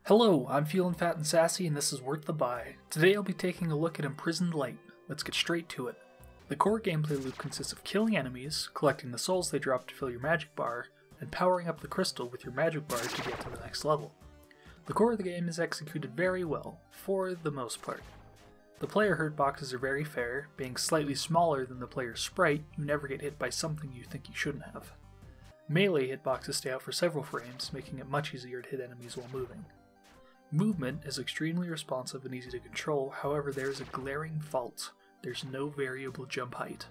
Hello, I'm feeling fat and sassy and this is worth the buy. Today I'll be taking a look at Imprisoned Light. Let's get straight to it. The core gameplay loop consists of killing enemies, collecting the souls they drop to fill your magic bar, and powering up the crystal with your magic bar to get to the next level. The core of the game is executed very well, for the most part. The player hurt boxes are very fair, being slightly smaller than the player's sprite. You never get hit by something you think you shouldn't have. Melee hitboxes stay out for several frames, making it much easier to hit enemies while moving. Movement is extremely responsive and easy to control, however there is a glaring fault. There's no variable jump height.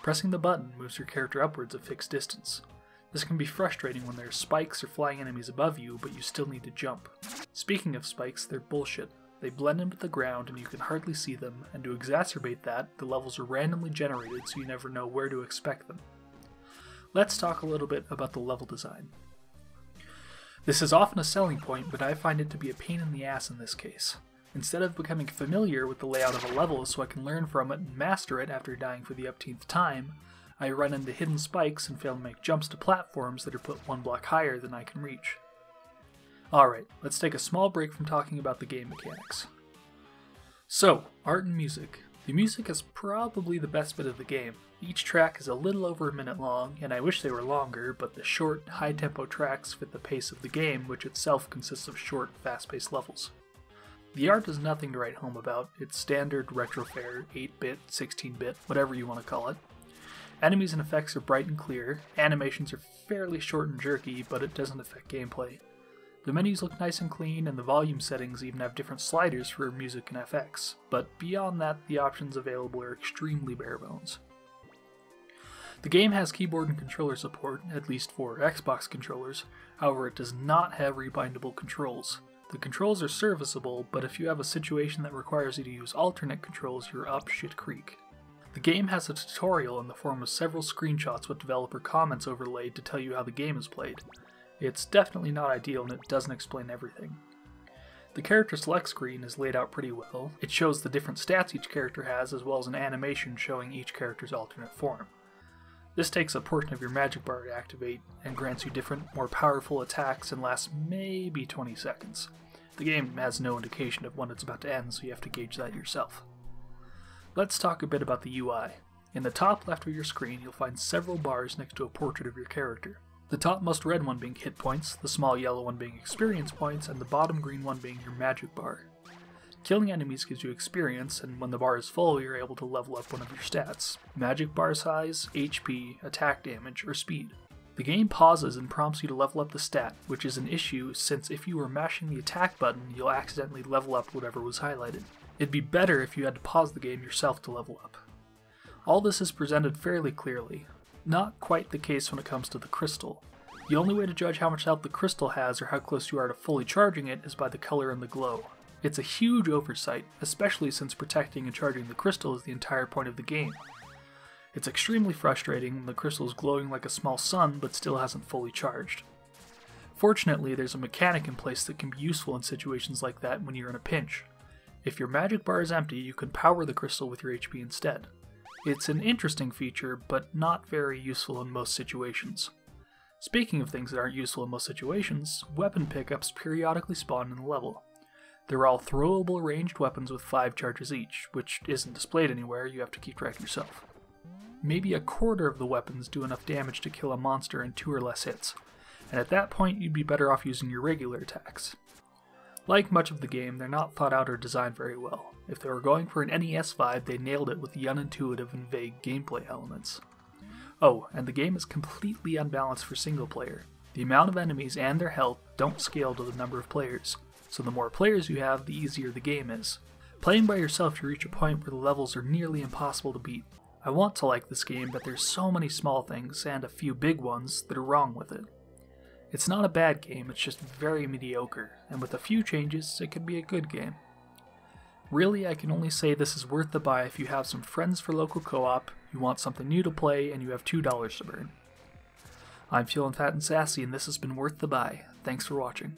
Pressing the button moves your character upwards a fixed distance. This can be frustrating when there are spikes or flying enemies above you, but you still need to jump. Speaking of spikes, they're bullshit. They blend into the ground and you can hardly see them, and to exacerbate that, the levels are randomly generated so you never know where to expect them. Let's talk a little bit about the level design. This is often a selling point, but I find it to be a pain in the ass in this case. Instead of becoming familiar with the layout of a level so I can learn from it and master it after dying for the upteenth time, I run into hidden spikes and fail to make jumps to platforms that are put one block higher than I can reach. Alright, let's take a small break from talking about the game mechanics. So, art and music. The music is probably the best bit of the game. Each track is a little over a minute long, and I wish they were longer, but the short, high-tempo tracks fit the pace of the game, which itself consists of short, fast-paced levels. The art is nothing to write home about. It's standard retro fare, 8-bit, 16-bit, whatever you want to call it. Enemies and effects are bright and clear, animations are fairly short and jerky, but it doesn't affect gameplay. The menus look nice and clean, and the volume settings even have different sliders for music and FX, but beyond that, the options available are extremely bare bones. The game has keyboard and controller support, at least for Xbox controllers, however it does not have rebindable controls. The controls are serviceable, but if you have a situation that requires you to use alternate controls, you're up shit creek. The game has a tutorial in the form of several screenshots with developer comments overlaid to tell you how the game is played. It's definitely not ideal and it doesn't explain everything. The character select screen is laid out pretty well. It shows the different stats each character has as well as an animation showing each character's alternate form. This takes a portion of your magic bar to activate and grants you different, more powerful attacks and lasts maybe 20 seconds. The game has no indication of when it's about to end, so you have to gauge that yourself. Let's talk a bit about the UI. In the top left of your screen, you'll find several bars next to a portrait of your character. The topmost red one being hit points, the small yellow one being experience points, and the bottom green one being your magic bar. Killing enemies gives you experience, and when the bar is full, you're able to level up one of your stats: magic bar size, HP, attack damage, or speed. The game pauses and prompts you to level up the stat, which is an issue since if you were mashing the attack button, you'll accidentally level up whatever was highlighted. It'd be better if you had to pause the game yourself to level up. All this is presented fairly clearly. Not quite the case when it comes to the crystal. The only way to judge how much health the crystal has or how close you are to fully charging it is by the color and the glow. It's a huge oversight, especially since protecting and charging the crystal is the entire point of the game. It's extremely frustrating when the crystal is glowing like a small sun but still hasn't fully charged. Fortunately, there's a mechanic in place that can be useful in situations like that when you're in a pinch. If your magic bar is empty, you can power the crystal with your HP instead. It's an interesting feature, but not very useful in most situations. Speaking of things that aren't useful in most situations, weapon pickups periodically spawn in the level. They're all throwable ranged weapons with 5 charges each, which isn't displayed anywhere, you have to keep track yourself. Maybe a quarter of the weapons do enough damage to kill a monster in 2 or less hits, and at that point you'd be better off using your regular attacks. Like much of the game, they're not thought out or designed very well. If they were going for an NES vibe, they nailed it with the unintuitive and vague gameplay elements. Oh, and the game is completely unbalanced for single player. The amount of enemies and their health don't scale to the number of players, so the more players you have, the easier the game is. Playing by yourself, you reach a point where the levels are nearly impossible to beat. I want to like this game, but there's so many small things, and a few big ones, that are wrong with it. It's not a bad game, it's just very mediocre, and with a few changes, it could be a good game. Really, I can only say this is worth the buy if you have some friends for local co-op, you want something new to play, and you have $2 to burn. I'm feeling fat and sassy, and this has been worth the buy. Thanks for watching.